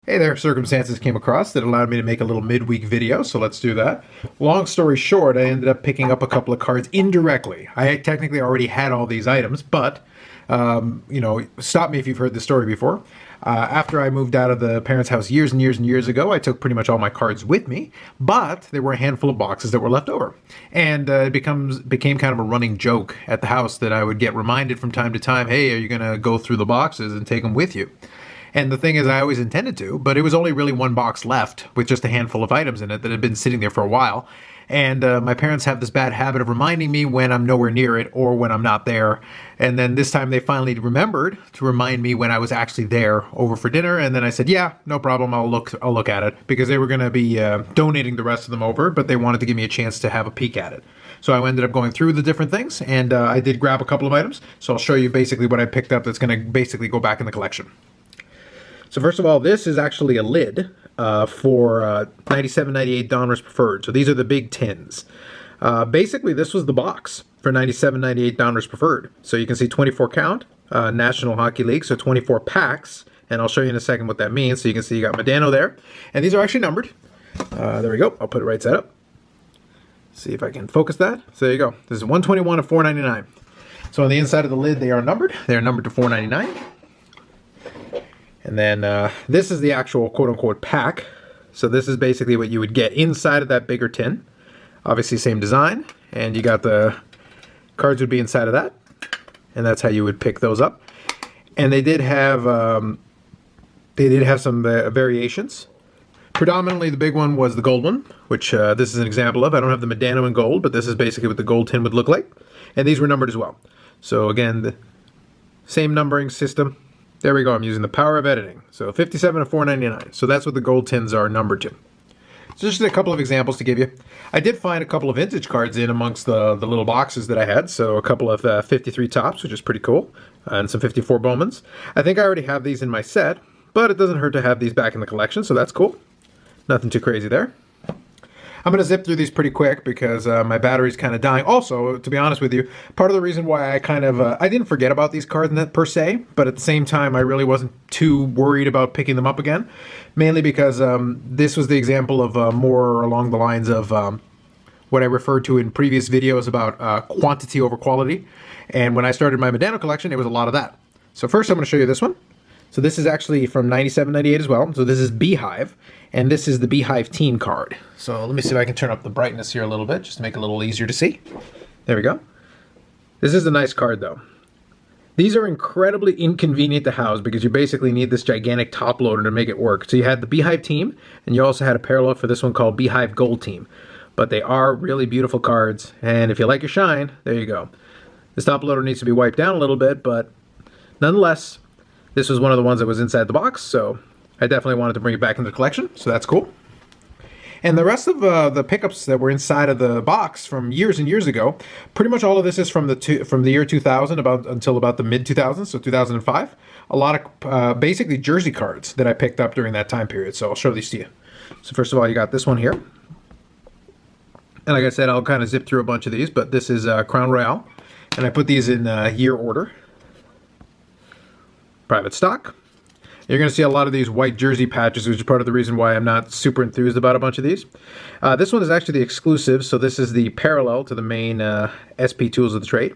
Hey there, circumstances came across that allowed me to make a little midweek video, so let's do that. Long story short, I ended up picking up a couple of cards indirectly. I technically already had all these items, but, stop me if you've heard this story before. After I moved out of the parents' house years and years and years ago, I took pretty much all my cards with me, but there were a handful of boxes that were left over. And it became kind of a running joke at the house that I would get reminded from time to time, hey, are you going to go through the boxes and take them with you? And the thing is, I always intended to, but it was only really one box left with just a handful of items in it that had been sitting there for a while. And my parents have this bad habit of reminding me when I'm nowhere near it or when I'm not there. And then this time they finally remembered to remind me when I was actually there over for dinner. And then I said, yeah, no problem. I'll look at it, because they were going to be donating the rest of them over, but they wanted to give me a chance to have a peek at it. So I ended up going through the different things, and I did grab a couple of items. So I'll show you basically what I picked up that's going to basically go back in the collection. So first of all, this is actually a lid for 97, 98 Donruss Preferred. So these are the big tins. Basically, this was the box for 97, 98 Donruss Preferred. So you can see 24 count, National Hockey League, so 24 packs. And I'll show you in a second what that means. So you can see you got Modano there. And these are actually numbered. There we go. I'll put it right side up. See if I can focus that. So there you go. This is 121 of 499. So on the inside of the lid, they are numbered. They are numbered to 499. And then this is the actual quote-unquote pack. So this is basically what you would get inside of that bigger tin. Obviously same design. And you got the cards would be inside of that. And that's how you would pick those up. And they did have some variations. Predominantly the big one was the gold one, which this is an example of. I don't have the Modano in gold, but this is basically what the gold tin would look like. And these were numbered as well. So again, the same numbering system. There we go, I'm using the power of editing. So 57 of 499. So that's what the gold tins are numbered to. So just a couple of examples to give you. I did find a couple of vintage cards in amongst the little boxes that I had. So a couple of 53 tops, which is pretty cool. And some 54 Bowmans. I think I already have these in my set, but it doesn't hurt to have these back in the collection, so that's cool. Nothing too crazy there. I'm going to zip through these pretty quick because my battery's kind of dying. Also, to be honest with you, part of the reason why I kind of, I didn't forget about these cards per se, but at the same time, I really wasn't too worried about picking them up again. Mainly because this was the example of more along the lines of what I referred to in previous videos about quantity over quality. And when I started my Modano collection, it was a lot of that. So first I'm going to show you this one. So this is actually from 97, 98 as well. So this is Beehive, and this is the Beehive team card. So let me see if I can turn up the brightness here a little bit, just to make it a little easier to see. There we go. This is a nice card though. These are incredibly inconvenient to house because you basically need this gigantic top loader to make it work. So you had the Beehive team, and you also had a parallel for this one called Beehive Gold Team. But they are really beautiful cards, and if you like your shine, there you go. This top loader needs to be wiped down a little bit, but nonetheless, this was one of the ones that was inside the box, so I definitely wanted to bring it back into the collection, so that's cool. And the rest of the pickups that were inside of the box from years and years ago, pretty much all of this is from the year 2000 until about the mid-2000s, so 2005. A lot of basically jersey cards that I picked up during that time period, so I'll show these to you. So first of all, you got this one here. And like I said, I'll kind of zip through a bunch of these, but this is Crown Royale, and I put these in year order. Private stock. You're going to see a lot of these white jersey patches, which is part of the reason why I'm not super enthused about a bunch of these. This one is actually the exclusive, so this is the parallel to the main SP Tools of the Trade.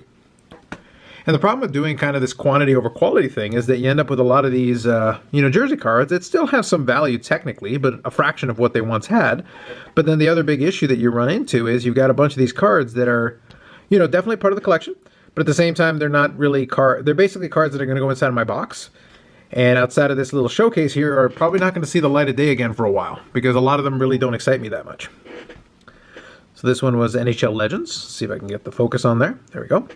And the problem with doing kind of this quantity over quality thing is that you end up with a lot of these, jersey cards that still have some value technically, but a fraction of what they once had. But then the other big issue that you run into is you've got a bunch of these cards that are, definitely part of the collection. But at the same time, they're not really they're basically cards that are going to go inside of my box. And outside of this little showcase here are probably not going to see the light of day again for a while, because a lot of them really don't excite me that much. So this one was NHL Legends. Let's see if I can get the focus on there. There we go.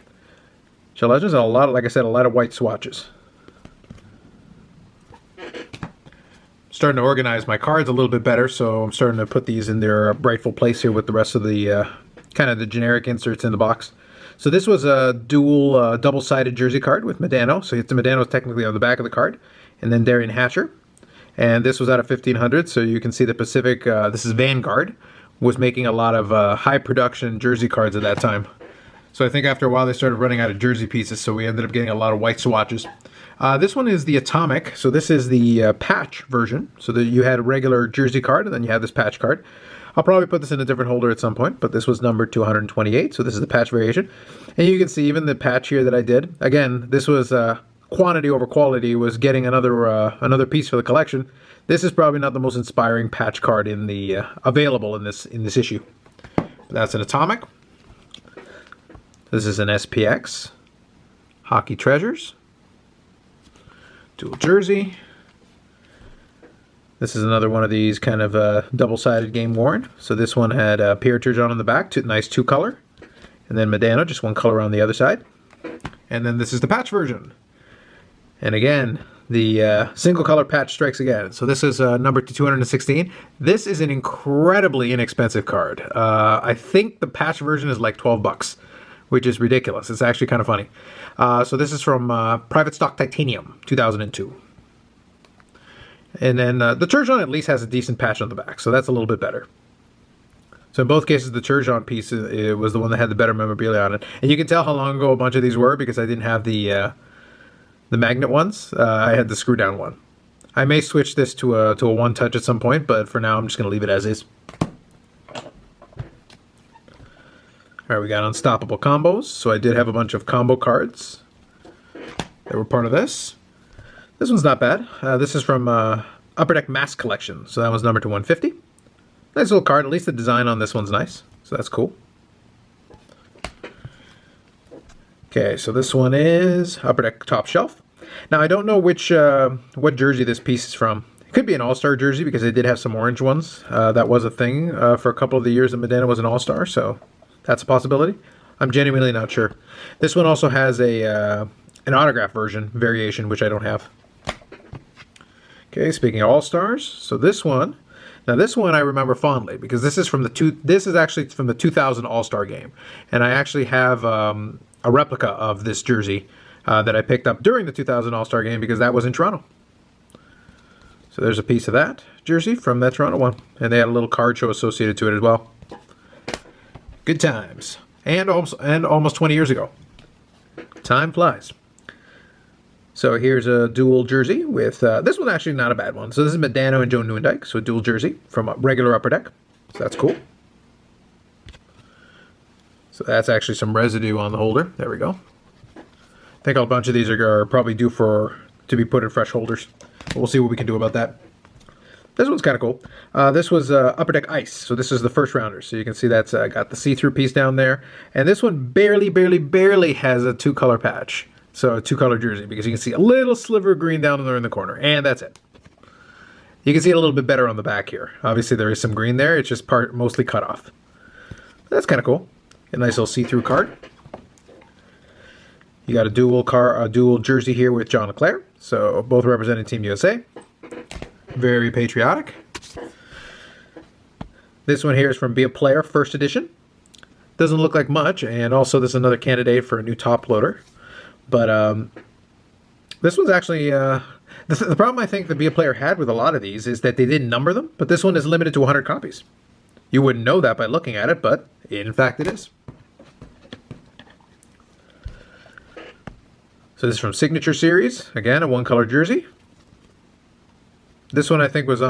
NHL Legends, and a lot of, like I said, a lot of white swatches. Starting to organize my cards a little bit better, so I'm starting to put these in their rightful place here with the rest of the kind of the generic inserts in the box. So this was a dual, double-sided jersey card with Modano. So it's the Modano is technically on the back of the card. And then Darian Hatcher. And this was out of 1500, so you can see the Pacific, this is Vanguard, was making a lot of high-production jersey cards at that time. So I think after a while they started running out of jersey pieces, so we ended up getting a lot of white swatches. This one is the Atomic, so this is the patch version. So that you had a regular jersey card, and then you have this patch card. I'll probably put this in a different holder at some point, but this was numbered to 128, so this is the patch variation. And you can see even the patch here that I did. Again, this was quantity over quality, was getting another piece for the collection. This is probably not the most inspiring patch card in the available in this issue. But that's an Atomic. This is an SPX. Hockey Treasures. Dual jersey. This is another one of these kind of double-sided game worn. So this one had Pierre Turgeon on the back, nice two-color. And then Modano, just one color on the other side. And then this is the patch version. And again, the single-color patch strikes again. So this is numbered to 216. This is an incredibly inexpensive card. I think the patch version is like 12 bucks, which is ridiculous. It's actually kind of funny. So this is from Private Stock Titanium, 2002. And then the Turgeon at least has a decent patch on the back, so that's a little bit better. So in both cases, the Turgeon piece it was the one that had the better memorabilia on it. And you can tell how long ago a bunch of these were because I didn't have the magnet ones. I had the screw-down one. I may switch this to a one-touch at some point, but for now I'm just going to leave it as is. Alright, we got Unstoppable Combos. So I did have a bunch of combo cards that were part of this. This one's not bad. This is from Upper Deck Mask Collection. So that was numbered to 150. Nice little card. At least the design on this one's nice. So that's cool. Okay, so this one is Upper Deck Top Shelf. Now, I don't know which what jersey this piece is from. It could be an All-Star jersey because they did have some orange ones. That was a thing for a couple of the years that Modano was an All-Star, so that's a possibility. I'm genuinely not sure. This one also has an autograph version variation, which I don't have. Okay, speaking of All-Stars, so this one, now this one I remember fondly because this is actually from the 2000 All-Star game, and I actually have a replica of this jersey that I picked up during the 2000 All-Star game because that was in Toronto. So there's a piece of that jersey from that Toronto one, and they had a little card show associated to it as well. Good times, and almost 20 years ago. Time flies. So here's a dual jersey with, this one's actually not a bad one. So this is Modano and Joe Nieuwendyk, so a dual jersey from a regular Upper Deck. So that's cool. So that's actually some residue on the holder. There we go. I think a bunch of these are probably due to be put in fresh holders. But we'll see what we can do about that. This one's kind of cool. This was Upper Deck Ice. So this is the first rounder. So you can see that's got the see-through piece down there. And this one barely has a two-color patch. So a two-color jersey, because you can see a little sliver of green down there in the corner, and that's it. You can see it a little bit better on the back here. Obviously, there is some green there. It's just mostly cut off. That's kind of cool. A nice little see-through card. You got a dual jersey here with John LeClair. So both representing Team USA. Very patriotic. This one here is from Be a Player, first edition. Doesn't look like much, and also this is another candidate for a new top loader. But this one's actually, the problem I think the Be a Player had with a lot of these is that they didn't number them, but this one is limited to 100 copies. You wouldn't know that by looking at it, but in fact it is. So this is from Signature Series, again, a one-color jersey. This one I think was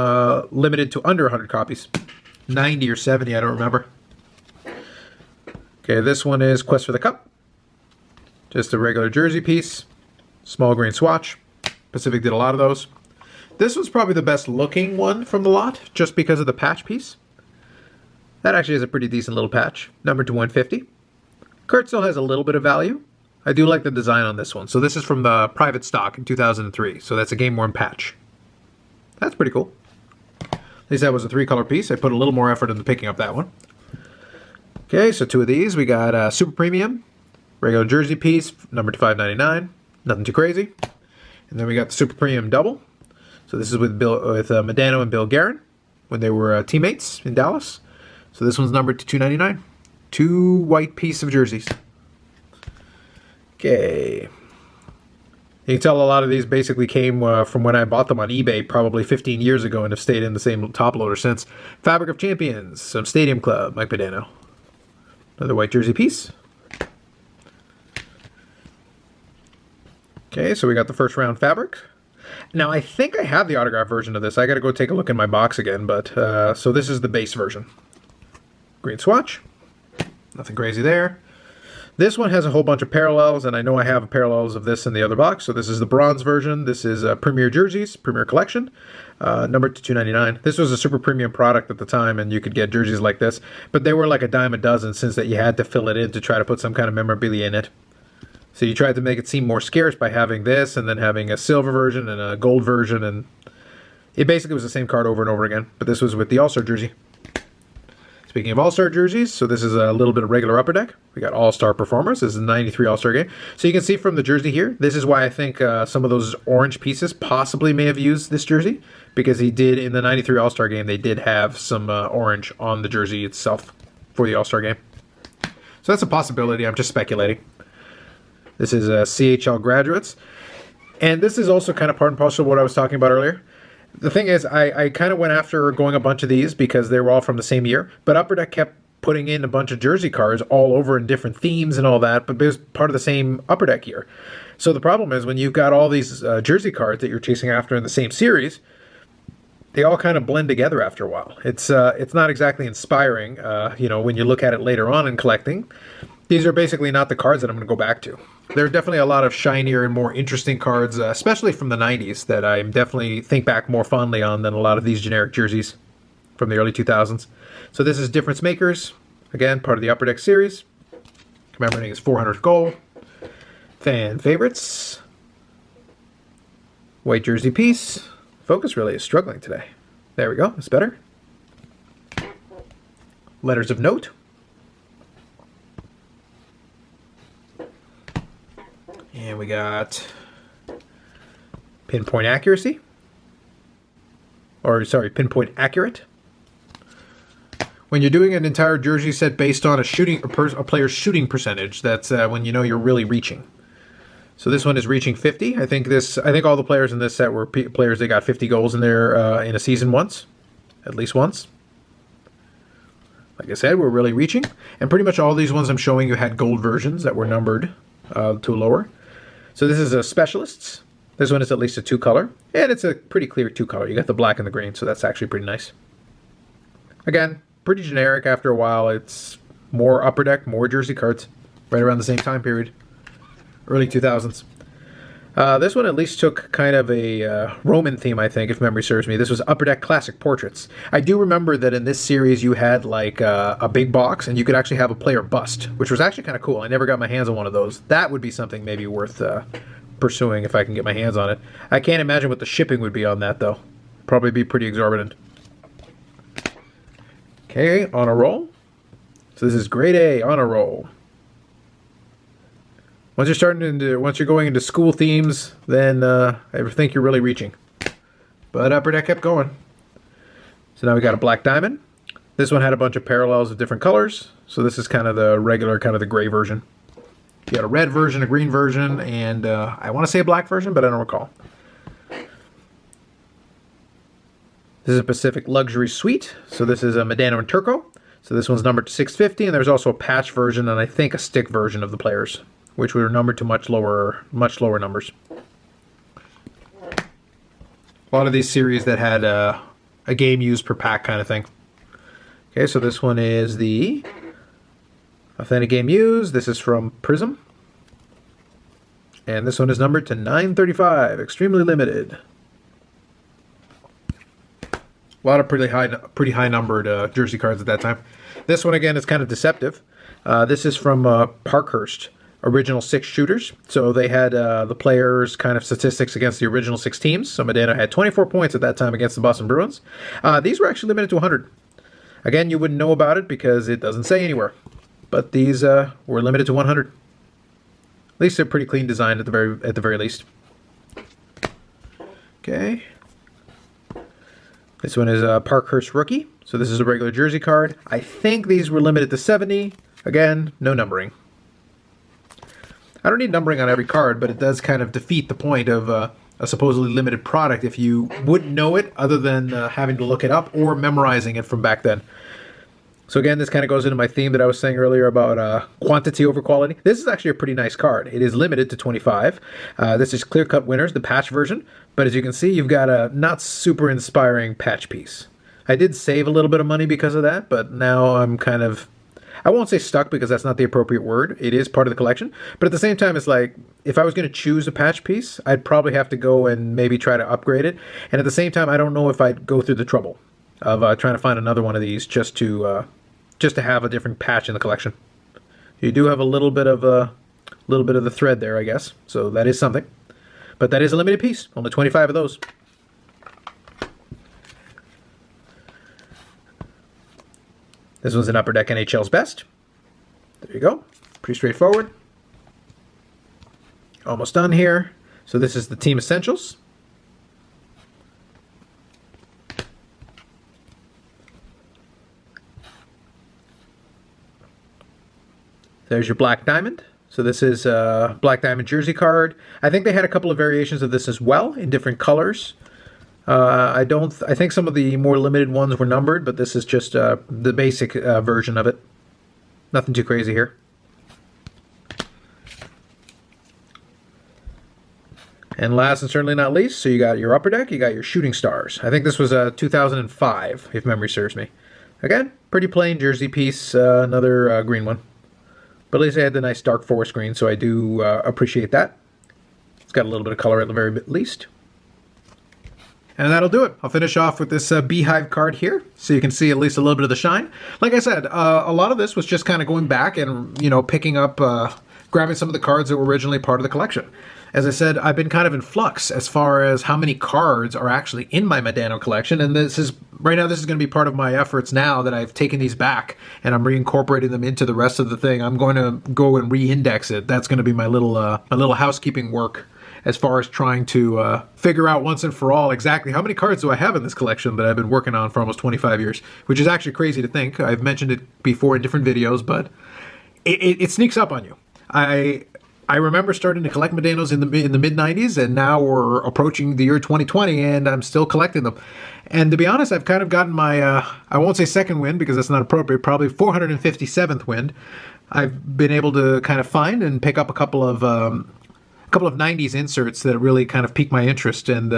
limited to under 100 copies. 90 or 70, I don't remember. Okay, this one is Quest for the Cup. Just a regular jersey piece, small green swatch. Pacific did a lot of those. This was probably the best looking one from the lot, just because of the patch piece. That actually is a pretty decent little patch, numbered to 150. Card still has a little bit of value. I do like the design on this one. So this is from the Private Stock in 2003, so that's a game-worn patch. That's pretty cool. At least that was a three-color piece. I put a little more effort into picking up that one. Okay, so two of these. We got Super Premium. Regular jersey piece, numbered to $5.99. Nothing too crazy. And then we got the Super Premium Double. So this is with Modano and Bill Guerin when they were teammates in Dallas. So this one's numbered to $2.99. Two white piece of jerseys. Okay. You can tell a lot of these basically came from when I bought them on eBay probably 15 years ago and have stayed in the same top loader since. Fabric of Champions, some Stadium Club, Mike Modano. Another white jersey piece. Okay, so we got the first round fabric. Now, I think I have the autograph version of this. I got to go take a look in my box again, but so this is the base version. Green swatch. Nothing crazy there. This one has a whole bunch of parallels, and I know I have parallels of this in the other box. So this is the bronze version. This is Premier Jerseys, Premier Collection, numbered to $2.99. This was a super premium product at the time, and you could get jerseys like this. But they were like a dime a dozen, since that you had to fill it in to try to put some kind of memorabilia in it. So you tried to make it seem more scarce by having this, and then having a silver version and a gold version, and it basically was the same card over and over again. But this was with the All-Star jersey. Speaking of All-Star jerseys, so this is a little bit of regular Upper Deck. We got All-Star Performers. This is a 93 All-Star game. So you can see from the jersey here, this is why I think some of those orange pieces possibly may have used this jersey, because he did, in the 93 All-Star game, they did have some orange on the jersey itself for the All-Star game. So that's a possibility. I'm just speculating. This is CHL Graduates. And this is also kind of part and parcel of what I was talking about earlier. The thing is, I kind of went after going a bunch of these because they were all from the same year, but Upper Deck kept putting in a bunch of jersey cards all over in different themes and all that, but it was part of the same Upper Deck year. So the problem is, when you've got all these jersey cards that you're chasing after in the same series, they all kind of blend together after a while. It's not exactly inspiring, you know, when you look at it later on in collecting. These are basically not the cards that I'm going to go back to. There are definitely a lot of shinier and more interesting cards, especially from the 90s, that I definitely think back more fondly on than a lot of these generic jerseys from the early 2000s. So this is Difference Makers, again, part of the Upper Deck series. Commemorating his 400th goal. Fan favorites. White jersey piece. Focus really is struggling today. There we go, that's better. Letters of note. And we got pinpoint accuracy. Or, sorry, pinpoint accurate. When you're doing an entire jersey set based on a player's shooting percentage, that's when you know you're really reaching. So this one is reaching 50. I think all the players in this set were players that got 50 goals in their in a season once, at least once. Like I said, we're really reaching, and pretty much all these ones I'm showing you had gold versions that were numbered to lower. So this is a Specialists. This one is at least a 2-color, and it's a pretty clear 2-color. You got the black and the green, so that's actually pretty nice. Again, pretty generic after a while. It's more Upper Deck, more jersey cards, right around the same time period, early 2000s. This one at least took kind of a Roman theme, I think, if memory serves me. This was Upper Deck Classic Portraits. I do remember that in this series you had like a big box, and you could actually have a player bust, which was actually kind of cool. I never got my hands on one of those. That would be something maybe worth pursuing if I can get my hands on it. I can't imagine what the shipping would be on that, though. Probably be pretty exorbitant. Okay, on a roll. So this is grade A, on a roll. Once you're going into school themes, then I think you're really reaching. But Upper Deck kept going. So now we got a black diamond. This one had a bunch of parallels of different colors. So this is kind of the regular, kind of the gray version. You got a red version, a green version, and I want to say a black version, but I don't recall. This is a Pacific Luxury Suite. So this is a Modano and Turco. So this one's numbered to 650, and there's also a patch version and I think a stick version of the players, which were numbered to much lower numbers. A lot of these series that had a game used per pack kind of thing. Okay, so this one is the Authentic Game Used. This is from Prism. And this one is numbered to 935, extremely limited. A lot of pretty high numbered jersey cards at that time. This one again is kind of deceptive. This is from Parkhurst. Original 6 shooters. So they had the players' kind of statistics against the original 6 teams. So Modano had 24 points at that time against the Boston Bruins. These were actually limited to 100. Again, you wouldn't know about it because it doesn't say anywhere. But these were limited to 100. At least they're pretty clean design at the very least. Okay. This one is a Parkhurst Rookie. So this is a regular jersey card. I think these were limited to 70. Again, no numbering. I don't need numbering on every card, but it does kind of defeat the point of a supposedly limited product if you wouldn't know it other than having to look it up or memorizing it from back then. So again, this kind of goes into my theme that I was saying earlier about quantity over quality. This is actually a pretty nice card. It is limited to 25. This is Clear Cut Winners, the patch version. But as you can see, you've got a not super inspiring patch piece. I did save a little bit of money because of that, but now I'm kind of, I won't say stuck because that's not the appropriate word. It is part of the collection. But at the same time, it's like, if I was going to choose a patch piece, I'd probably have to go and maybe try to upgrade it. And at the same time, I don't know if I'd go through the trouble of trying to find another one of these just to have a different patch in the collection. You do have a little bit of the thread there, I guess. So that is something. But that is a limited piece. Only 25 of those. This one's an Upper Deck NHL's Best. There you go. Pretty straightforward. Almost done here. So this is the Team Essentials. There's your Black Diamond. So this is a Black Diamond jersey card. I think they had a couple of variations of this as well in different colors. I think some of the more limited ones were numbered, but this is just the basic version of it. Nothing too crazy here. And last and certainly not least, so you got your Upper Deck, you got your Shooting Stars. I think this was 2005, if memory serves me. Again, pretty plain jersey piece, another green one. But at least I had the nice dark forest green, so I do appreciate that. It's got a little bit of color at the very least. And that'll do it. I'll finish off with this Beehive card here, so you can see at least a little bit of the shine. Like I said, a lot of this was just kind of going back and, you know, picking up, grabbing some of the cards that were originally part of the collection. As I said, I've been kind of in flux as far as how many cards are actually in my Modano collection, and this is right now this is going to be part of my efforts now that I've taken these back and I'm reincorporating them into the rest of the thing. I'm going to go and re-index it. That's going to be my little housekeeping work as far as trying to figure out once and for all exactly how many cards do I have in this collection that I've been working on for almost 25 years, which is actually crazy to think. I've mentioned it before in different videos, but it sneaks up on you. I remember starting to collect Modanos in the mid-90s, and now we're approaching the year 2020, and I'm still collecting them. And to be honest, I've kind of gotten my, I won't say second wind because that's not appropriate, probably 457th wind. I've been able to kind of find and pick up a couple of 90s inserts that really kind of piqued my interest, and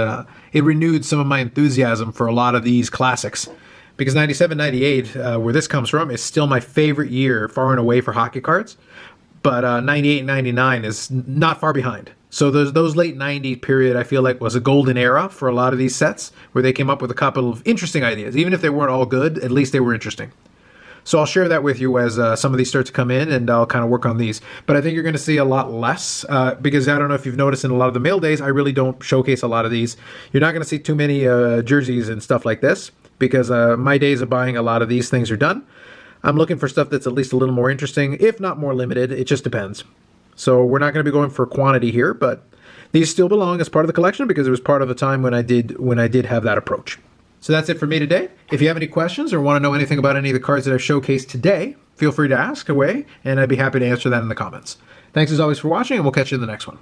it renewed some of my enthusiasm for a lot of these classics. Because 97, 98, where this comes from, is still my favorite year, far and away, for hockey cards. But 98 and 99 is not far behind. So those late 90s period, I feel like, was a golden era for a lot of these sets, where they came up with a couple of interesting ideas. Even if they weren't all good, at least they were interesting. So I'll share that with you as some of these start to come in, and I'll kind of work on these. But I think you're going to see a lot less, because I don't know if you've noticed in a lot of the mail days, I really don't showcase a lot of these. You're not going to see too many jerseys and stuff like this, because my days of buying a lot of these things are done. I'm looking for stuff that's at least a little more interesting, if not more limited. It just depends. So we're not going to be going for quantity here, but these still belong as part of the collection because it was part of the time when I did have that approach. So that's it for me today. If you have any questions or want to know anything about any of the cards that I've showcased today, feel free to ask away, and I'd be happy to answer that in the comments. Thanks as always for watching, and we'll catch you in the next one.